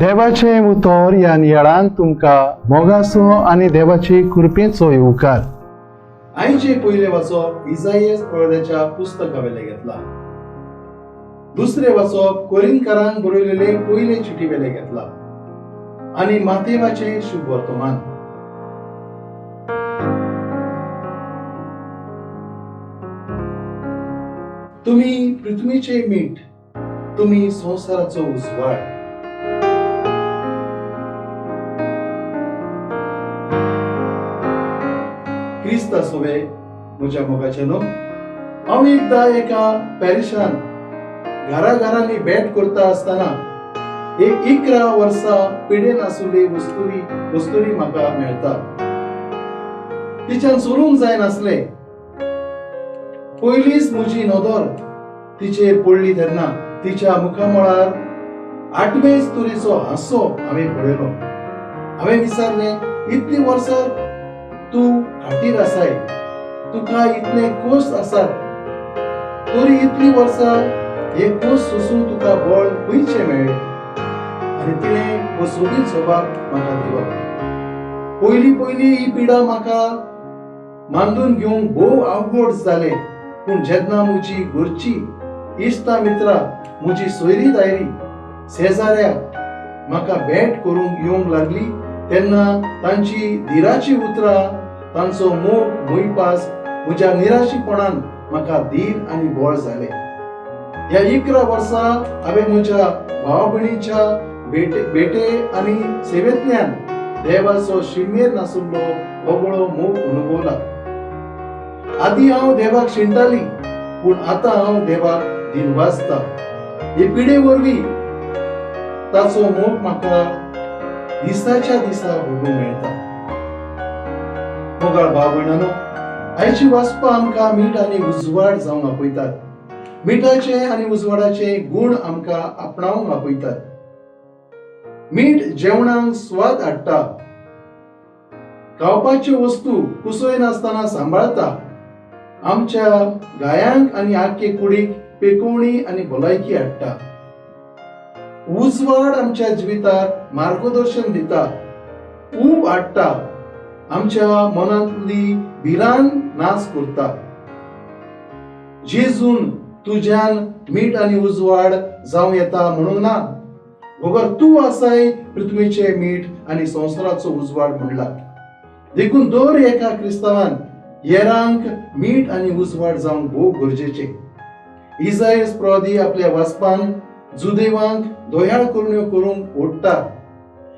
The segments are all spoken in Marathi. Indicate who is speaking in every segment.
Speaker 1: देवाचे उतर ह्या नियाळान तुमकां मोगाचो आनी देवाची कृपेचो येवकार.
Speaker 2: आयचे पयले वाचप इसाययास प्रवाद्याच्या पुस्तकावेले घेतला. दुसरे वाचप कोरिंथकारांक बरयलेले पयले चिठी वेले घेतला आनी मातेवाचे शुभ वर्तमान. तुम्ही पृथ्वीचे मीठ, तुम्ही संसाराचो उजवाड. क्रिस्त आसोवे म्हज्या मोगाचे न्हू. हांव एकदां एका पॅरिशान घरांनी भेट करता आसतना एक 11 वर्सां पिडेन आसुली वस्तुरी म्हाका मेळटा. तिच्यान सोडूंक जायनासले. पयलींच म्हजी नदर तिचेर पडली तेन्ना तिच्या मुखामळार 8वेच तरेचो हांसो हांवें पळयलो. हांवें विचारलें, इतलीं वर्सां तूं खाटीर आसाय, तुका इतले कोस आसात, तरी इतलीं वर्सां हे कोस सोसून तुका बळ खंयचे मेळ्ळे? आनी तिणें हो सोबीत जबाब म्हाका दिलो. पयलीं ही पिडा म्हाका मांडून घेवंक भोव अवघड जालें, पूण जेन्ना म्हजी घरची इश्टां मित्रां, म्हजी सोयरी दायरी, शेजाऱ्या म्हाका भेट करूंक येवंक लागली तेन्ना तांची धीराची उतरां, तांचो मोग मोईपास म्हज्या निराशीपणान म्हाका धीर आनी बळ जालें. ह्या 11 वर्सां हांवें म्हज्या भावा भयणीच्या भेटे आनी सेवेंतल्यान देवाचो शिमेर नासुल्लो वेगळो मोग अनुभवला. आदीं हांव देवाक शिणटाली, पूण आतां हांव देवाक दिनवाजता. हे पिडे वरवीं ताचो मोग म्हाका दिसाच्या दिसा भोगूंक मेळटा. मोगाळ भाव भयणांनो, आयची वाचपां आमकां मीठ आनी उजवाड जावंक आपयतात. मिठाचे आनी उजवाडाचे गूण आमकां आपणावंक आपयतात. मीठ जेवणाक स्वाद हाडटा, खावपाच्यो वस्तू कुसोय नासतना सांबाळता, आमच्या गायांक आनी आख्खे कुडीक पेकोवणी आनी भलायकी हाडटा. उजवाड आमच्या जिविताक मार्गदर्शन दिता, ऊब हाडटा, आमच्या मनांतली भिरांत नाश करता. जेजून तुज्यान मीठ आनी उजवाड जावं येता म्हणूंक ना, भोगर तूं आसाय पृथ्वीचे मीठ आनी संसाराचो उजवाड म्हणला. देखून दर एका क्रिस्तावान हेरांक मीठ आनी उजवाड जावंक भोव गरजेचे. इसाययास प्रवादी आपल्या वाचपान जुदेवांक दोयाळ करुण्यो करूंक ओडटा.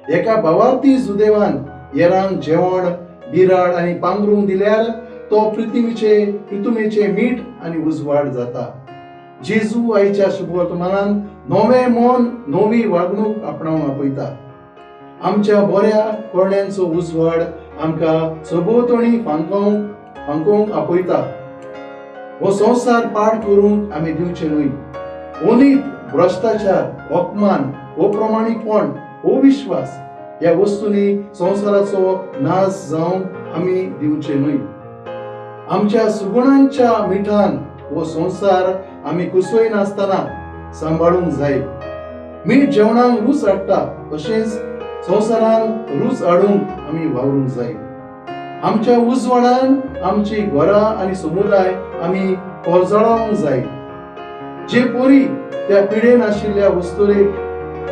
Speaker 2: एका भावार्थी जुदेवान हेरांक जेवण, बिराड आनी पांघरूंक दिल्यार तो पृथ्वीचे मीठ आनी उजवाड जाता. जेजू आयच्या शुभ वर्तमानान नवें मन, नवी वागणूक आपणावंक आपयता. आमच्या बऱ्या कोरण्यांचो उजवाड आमकां सभोवतणी फांकोवंक आपयता. हो संसार पाड करूंक आमी दिवचे न्हय. ओनीत, भ्रश्टाचार, अपमान, अप्रमाणीकपण, अविश्वास ह्या वस्तूंनी संसाराचो नाश जावंक आमी दिवचे न्हय. आमच्या सुगुणांच्या मिठान हो संसार आमी कुसोय नासतना सांबाळूंक जाय. मीठ जेवणाक रूच हाडटा, तशेंच संसारांत रूच हाडूंक आमी वावरूंक जाय. आमच्या उजवाडान आमची घरां आनी समुदाय आमी कोरजळोवंक जाय. जे पोरी त्या पिडेन आशिल्ल्या वस्तुरेक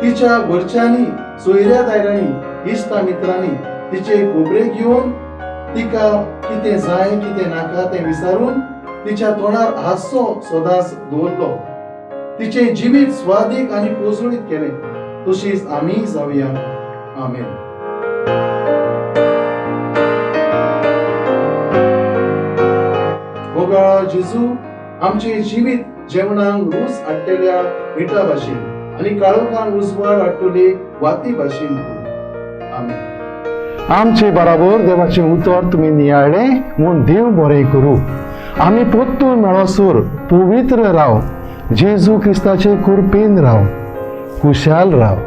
Speaker 2: तिच्या घरच्यांनी, सोयऱ्या दायऱ्यांनी, इश्टा मित्रांनी तिचे खोबरे घेवन तिका कितें जाय कितें नाका तें विचारून तिच्या तोंडार हांसो सदांच दवरलो. तिचे जिवीत स्वादीक आनी पोसळीत केलें. तशीच आमी जावया. आमेन. मोगाळ जेजू आमचे जिवीत जेवणाक रूच हाडटल्या मिठा भाशेन आनी काळोखान उजवाड हाडटले वाती भाशेन. आमेन.
Speaker 1: आमचे बराबर देवाचे उतर तुमी नियाळ्ळे म्हूण देव बरें करूं. आमी पोत्तून मेळोसर पवित्र राव. जेजू क्रिस्ताचे कृपेन राव. खुशाल राव.